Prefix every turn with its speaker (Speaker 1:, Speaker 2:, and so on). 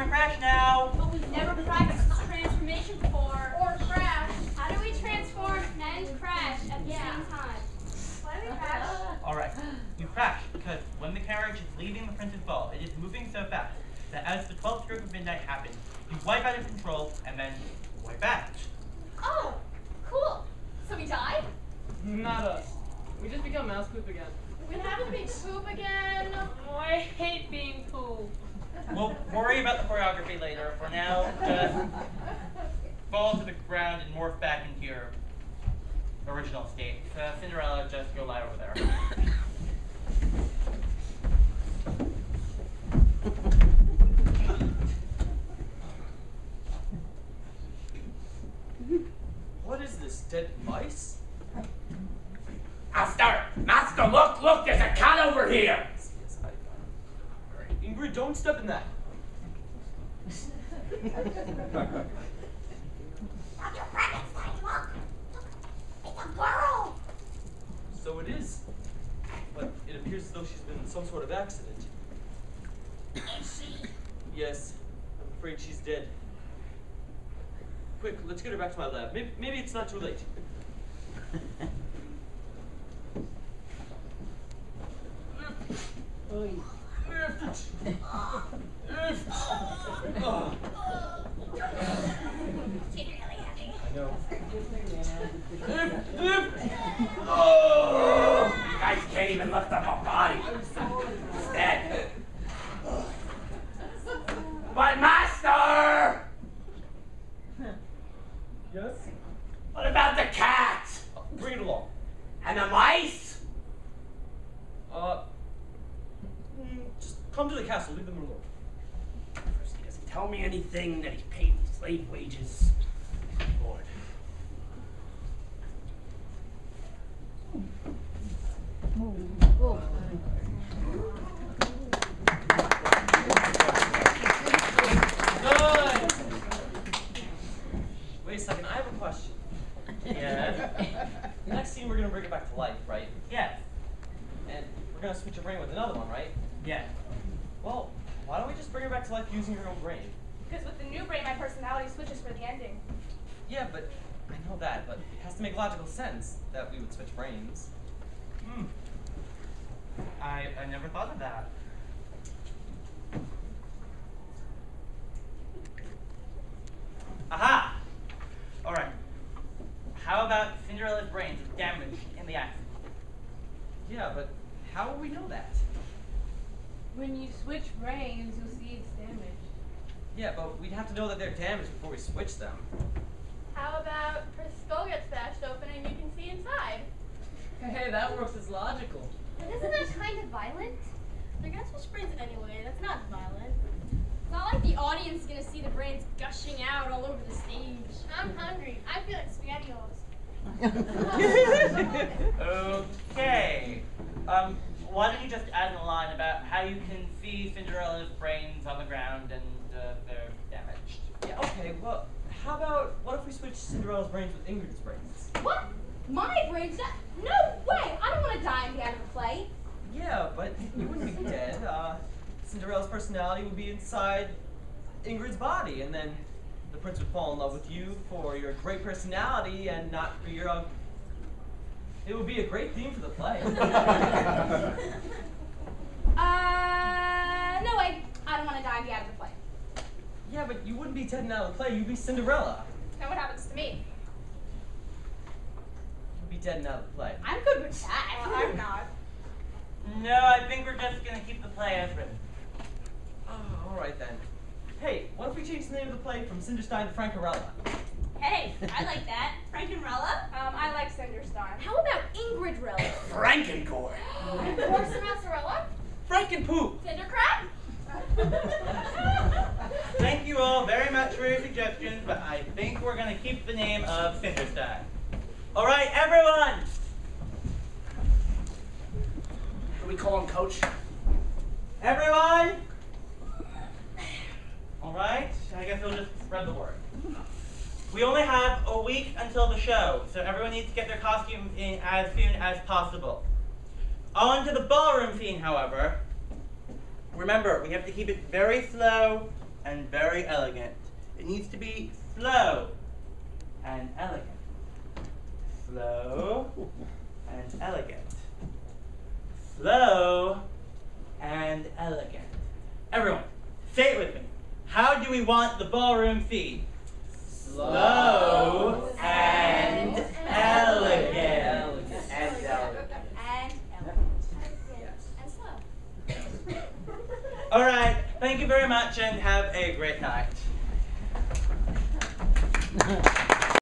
Speaker 1: gonna crash now.
Speaker 2: But we've never practiced transformation before. Or crash. How do we transform and crash at the same time? Why do we crash?
Speaker 1: Alright, you crash because when the carriage is leaving the Prince's Ball, it is moving so fast that as the 12th stroke of midnight happens, you wipe out of control and then wipe out.
Speaker 2: Oh, cool. So we die?
Speaker 3: Not us. We just become mouse poop again.
Speaker 2: We have to be poop again.
Speaker 3: Oh, I hate being poop.
Speaker 1: We'll worry about the choreography later. For now, just fall to the ground and morph back into your original state. Cinderella, just go lie over there.
Speaker 3: What is this, dead mice?
Speaker 4: Master, look, there's a cat over here.
Speaker 3: Yes, I got it. All right, Ingrid, don't step in that.
Speaker 5: Dr. Frankenstein, look! It's a girl!
Speaker 3: So it is. But it appears as though she's been in some sort of accident.
Speaker 5: Is she?
Speaker 3: Yes, I'm afraid she's dead. Quick, let's get her back to my lab. Maybe it's not too late.
Speaker 5: She's really heavy.
Speaker 3: I know.
Speaker 4: Oh, you guys can't even lift up a body. It's dead. But Master!
Speaker 3: Yes?
Speaker 4: What about the cat?
Speaker 3: Bring it along.
Speaker 4: And the mice?
Speaker 3: Just come to the castle. Leave them alone.
Speaker 4: First, he doesn't tell me anything that he's paid slave wages. Lord.
Speaker 3: Good! Wait a second, I have a question.
Speaker 1: Yes?
Speaker 3: Next scene, we're going to bring it back to life, right?
Speaker 1: Yes.
Speaker 3: And we're going to switch your brain with another one, right?
Speaker 1: Yes.
Speaker 3: Well, why don't we just bring her back to life using her own brain?
Speaker 2: Because with the new brain, my personality switches for the ending.
Speaker 3: Yeah, but I know that, but it has to make logical sense that we would switch brains.
Speaker 1: I never thought of that. Aha! Alright. How about Cinderella's brains is damaged in the accident?
Speaker 3: Yeah, but how will we know that?
Speaker 6: When you switch brains, you'll see it's damaged.
Speaker 3: Yeah, but we'd have to know that they're damaged before we switch them.
Speaker 2: How about her skull gets bashed open and you can see inside?
Speaker 6: Hey, that works as logical.
Speaker 2: But isn't that kind of violent? They're gonna switch brains anyway. That's not violent. It's not like the audience is gonna see the brains gushing out all over the stage. I'm hungry. I feel like SpaghettiOs.
Speaker 1: Okay. Why don't you just add in a line about how you can see Cinderella's brains on the ground and they're damaged?
Speaker 3: Yeah, okay, well, how about, what if we switch Cinderella's brains with Ingrid's brains?
Speaker 2: What? My brains? No way! I don't want to die at the end of the play.
Speaker 3: Yeah, but you wouldn't be dead. Cinderella's personality would be inside Ingrid's body, and then the prince would fall in love with you for your great personality and not for your It would be a great theme for the play.
Speaker 2: No way. I don't want to die at the end of the play.
Speaker 3: Yeah, but you wouldn't be Ted out of the play, you'd be Cinderella.
Speaker 2: Then what happens to me?
Speaker 3: You'd be dead and out of the play.
Speaker 2: I'm good with that. I'm not.
Speaker 1: No, I think we're just gonna keep the play as written.
Speaker 3: Oh, alright then. Hey, what if we change the name of the play from Cinderstein to Frankerella?
Speaker 2: Hey, I like that. Frankenrella? I like Cinderstein. How about Ingridrella?
Speaker 4: Frankencore.
Speaker 2: Horse and Mozzarella?
Speaker 3: Frankenpoop!
Speaker 2: Cindercrab?
Speaker 1: Thank you all very much for your suggestions, but I think we're gonna keep the name of Cinderstein. Alright, everyone!
Speaker 4: What do we call him, Coach?
Speaker 1: Everyone! Alright, I guess we'll just spread the word. We only have a week until the show, so everyone needs to get their costumes in as soon as possible. On to the ballroom scene, however. Remember, we have to keep it very slow, and very elegant. It needs to be slow and elegant. Slow and elegant. Slow and elegant. Everyone, say it with me. How do we want the ballroom feet? Slow and elegant.
Speaker 4: And elegant.
Speaker 2: And slow.
Speaker 1: All right, thank you very much and have a great night.